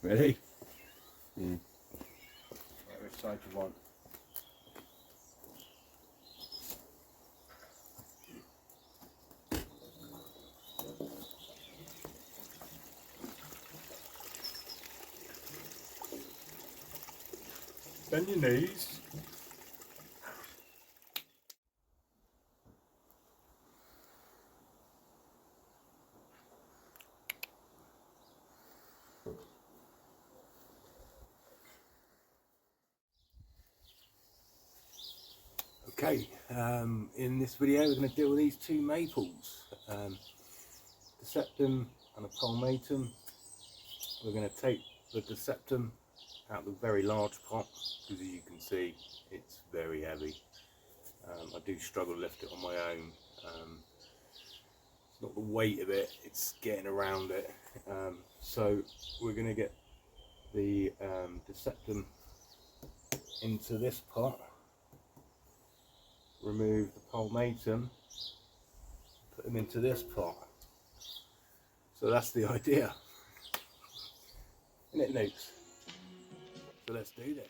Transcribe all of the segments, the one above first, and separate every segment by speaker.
Speaker 1: Ready? Right, which side do you want? Bend your knees. Okay, in this video we're going to deal with these two maples, the septum and the palmatum. We're going to take the septum out of the very large pot because, as you can see, it's very heavy. I do struggle to lift it on my own. It's not the weight of it, it's getting around it. So we're going to get the septum into this pot, remove the palmatum, put them into this pot. So that's the idea. Isn't it, Nukes? So let's do this.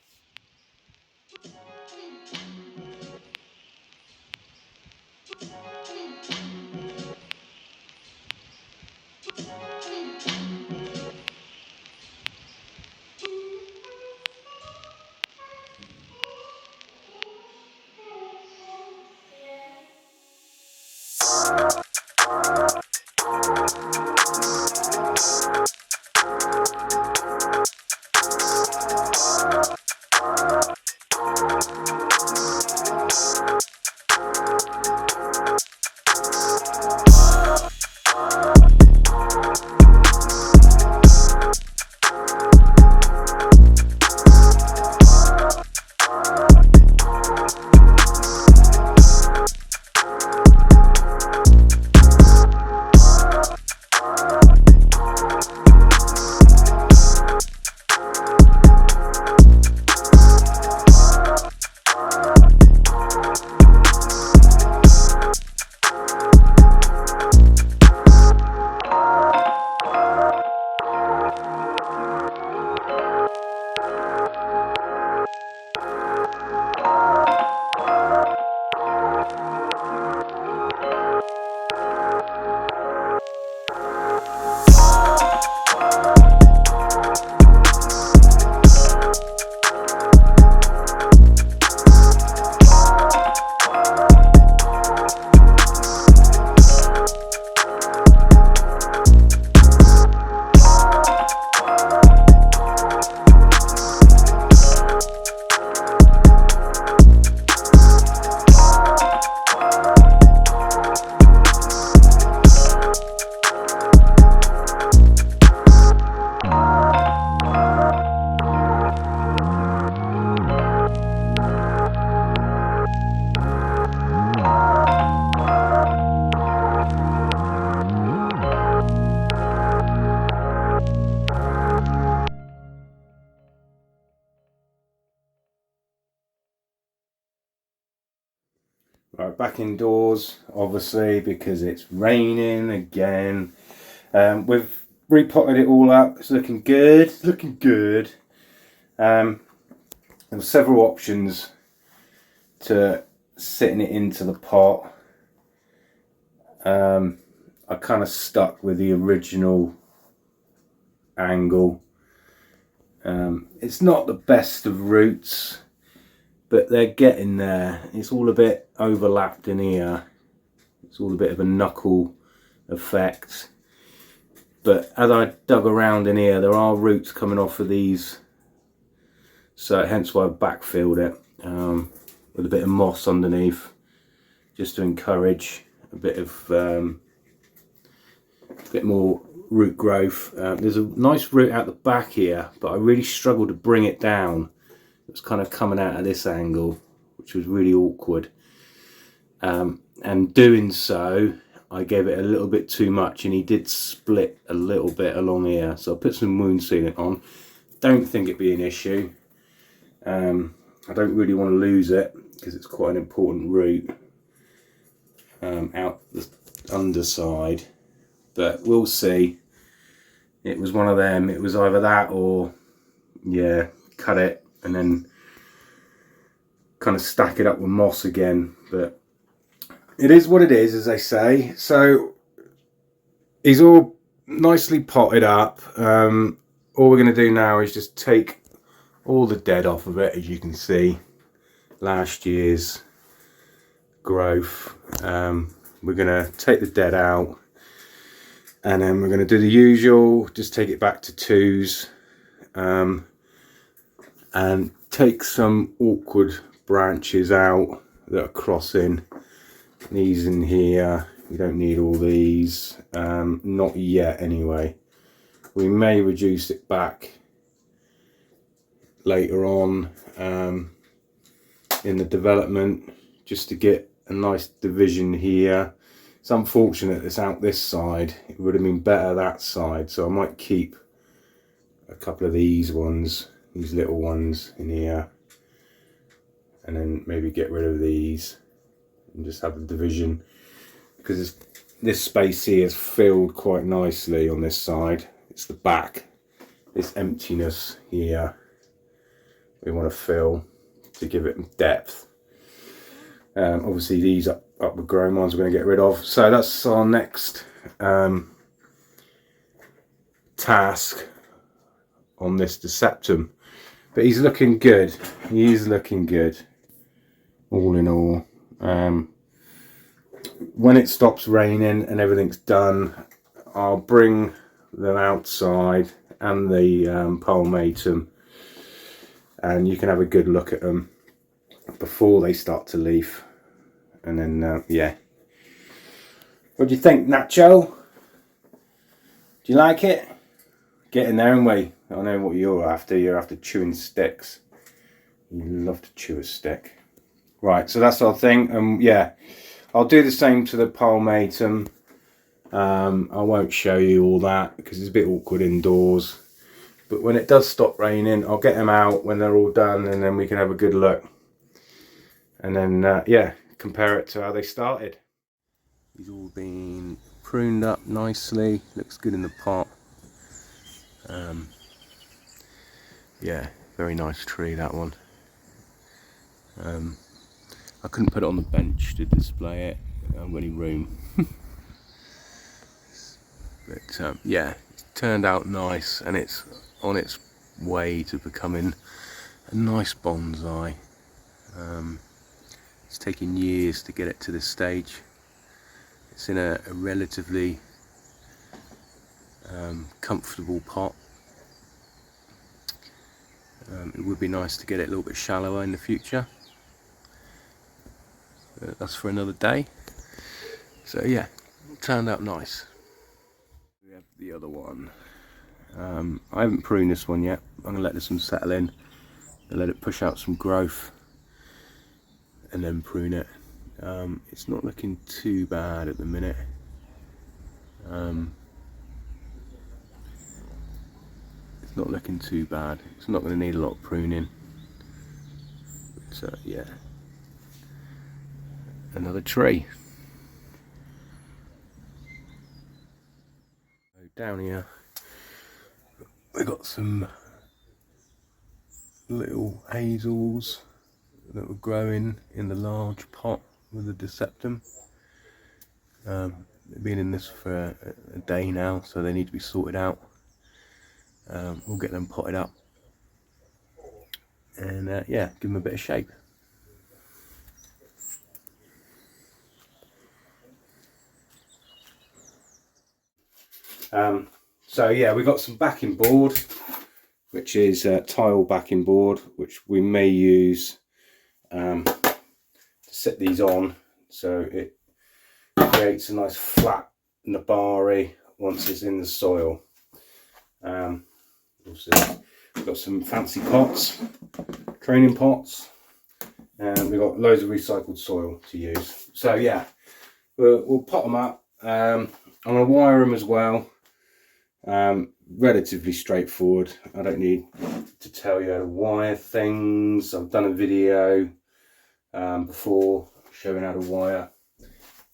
Speaker 1: Right, back indoors, obviously, because it's raining again. We've repotted it all up. It's looking good. It's looking good. There were several options to setting it into the pot. I kind of stuck with the original angle. It's not the best of roots, but they're getting there. It's all a bit overlapped in here. It's all a bit of a knuckle effect. But as I dug around in here, there are roots coming off of these. So hence why I backfilled it with a bit of moss underneath, just to encourage a bit more root growth. There's a nice root out the back here, but I really struggled to bring it down. It's kind of coming out at this angle, which was really awkward. And doing so, I gave it a little bit too much, and he did split a little bit along here. So I put some wound sealant on. Don't think it'd be an issue. I don't really want to lose it because it's quite an important root out the underside, but we'll see. it was one of them. It was either that or, yeah, cut it and then kind of stack it up with moss again. But it is what it is, as they say. So he's all nicely potted up. All we're going to do now is just take all the dead off of it, as you can see. Last year's growth. We're going to take the dead out, and then we're going to do the usual, just take it back to twos, and take some awkward branches out that are crossing. These in here, we don't need all these, not yet anyway. We may reduce it back later on in the development, just to get a nice division here. It's unfortunate it's out this side. It would have been better that side, so I might keep a couple of these ones, these little ones in here, and then maybe get rid of these and just have a division, because this space here is filled quite nicely on this side. It's the back, this emptiness here we want to fill to give it depth. Obviously these upward growing ones we're going to get rid of. So that's our next task on this Deceptum. But he's looking good. He is looking good, all in all. When it stops raining and everything's done, I'll bring them outside and the palmatum, and you can have a good look at them before they start to leaf. And then yeah, what do you think, Nacho? Do you like it? Get in there and wait. I know what you're after. You're after chewing sticks. You love to chew a stick. Right, so that's our thing. Yeah, I'll do the same to the palmatum. I won't show you all that because it's a bit awkward indoors. But when it does stop raining, I'll get them out when they're all done, and then we can have a good look. And then, yeah, compare it to how they started. He's all been pruned up nicely. Looks good in the pot. Yeah, very nice tree, that one. I couldn't put it on the bench to display it. I haven't got any room. But yeah, it's turned out nice, and it's on its way to becoming a nice bonsai. It's taken years to get it to this stage. It's in a relatively comfortable pot. It would be nice to get it a little bit shallower in the future. That's for another day. So yeah, it turned out nice. We have the other one. I haven't pruned this one yet. I'm going to let this one settle in and let it push out some growth, and then prune it. It's not looking too bad at the minute. It's not looking too bad. It's not going to need a lot of pruning. So yeah, another tree. Down here we got some little hazels that were growing in the large pot with the Deceptum. They've been in this for a day now, so they need to be sorted out. We'll get them potted up and yeah, give them a bit of shape. So yeah, we got some backing board, which is tile backing board, which we may use to set these on, so it creates a nice flat nabari once it's in the soil. Also, we've got some fancy pots, training pots, and we've got loads of recycled soil to use. So yeah, we'll pot them up. I'm going to wire them as well. Relatively straightforward. I don't need to tell you how to wire things. I've done a video before showing how to wire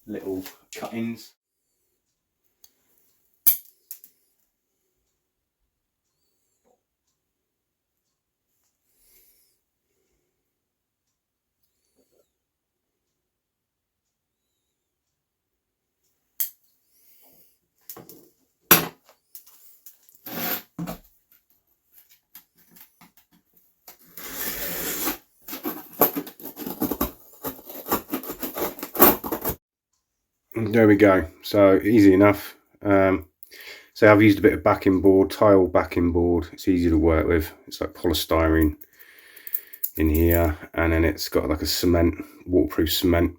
Speaker 1: little cuttings. There we go. So easy enough. So I've used a bit of backing board, tile backing board. It's easy to work with. It's like polystyrene in here, and then it's got like a cement, waterproof cement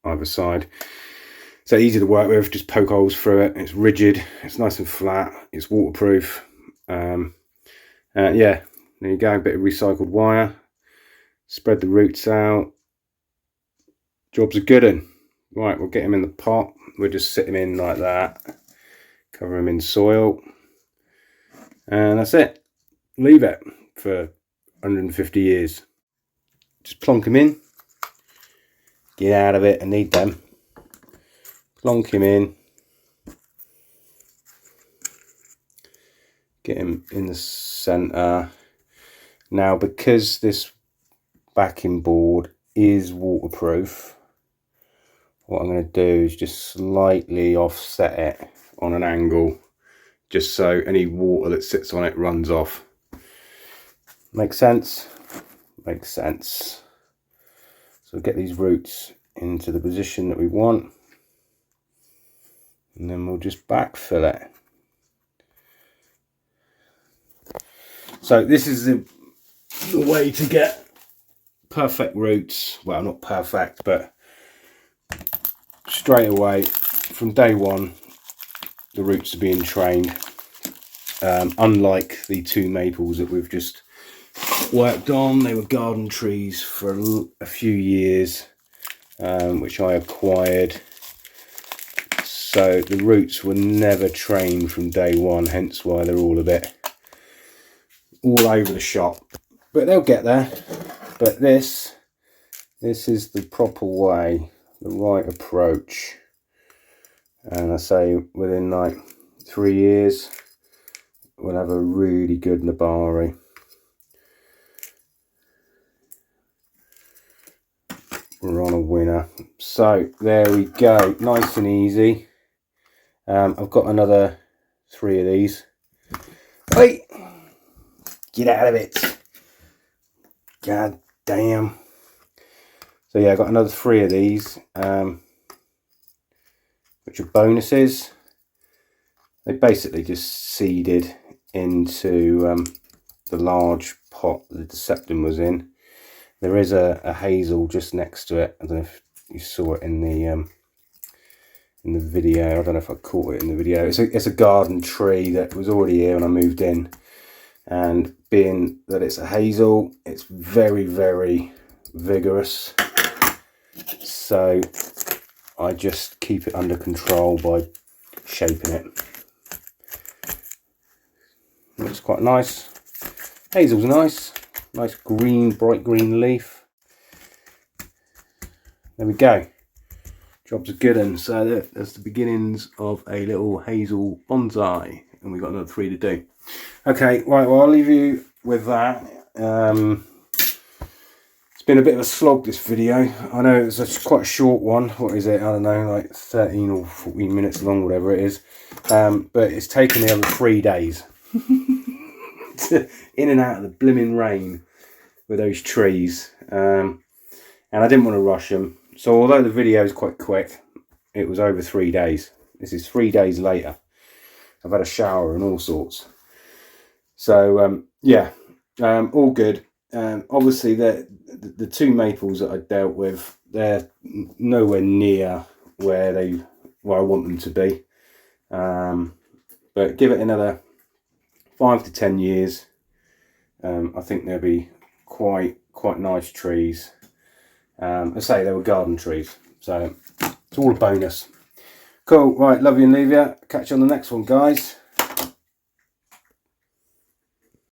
Speaker 1: either side. So easy to work with, just poke holes through it. It's rigid, it's nice and flat, it's waterproof. Yeah, there you go, a bit of recycled wire. Spread the roots out. Job's a good one. Right, we'll get him in the pot. We'll just sit him in like that. Cover him in soil. And that's it. Leave it for 150 years. Just plonk him in. Get out of it, I need them. Plonk him in. Get him in the centre. Now, because this backing board is waterproof, what I'm going to do is just slightly offset it on an angle, just so any water that sits on it runs off. Makes sense? Makes sense. So we'll get these roots into the position that we want, and then we'll just backfill it. So this is the way to get perfect roots. Well, not perfect, but straight away from day one the roots are being trained, unlike the two maples that we've just worked on. They were garden trees for a few years, which I acquired, so the roots were never trained from day one, hence why they're all a bit all over the shop, but they'll get there. But this is the proper way, the right approach, and I say within like 3 years we'll have a really good nabari. We're on a winner. So there we go, nice and easy. I've got another 3 of these. Wait, get out of it, god damn. So yeah, I got another 3 of these, which are bonuses. They basically just seeded into the large pot that the sapling was in. There is a hazel just next to it. I don't know if you saw it in the video. I don't know if I caught it in the video. It's a garden tree that was already here when I moved in, and being that it's a hazel, it's very, very vigorous. So I just keep it under control by shaping it. Looks quite nice. Hazel's nice. Nice green, bright green leaf. There we go. Job's a good one. So that's the beginnings of a little hazel bonsai, and we've got another 3 to do. Okay, right, well I'll leave you with that. It's been a bit of a slog, this video. I know it's quite a short one. What is it? I don't know, like 13 or 14 minutes long, whatever it is. But it's taken the other 3 days. In and out of the blimmin' rain with those trees, and I didn't want to rush them, so although the video is quite quick, it was over 3 days. This is 3 days later. I've had a shower and all sorts, so yeah, all good. Obviously the 2 maples that I dealt with, they're nowhere near where I want them to be, but give it another 5 to 10 years, I think they'll be quite nice trees. I say they were garden trees, so it's all a bonus. Cool, right, love you and leave you. Catch you on the next one, guys.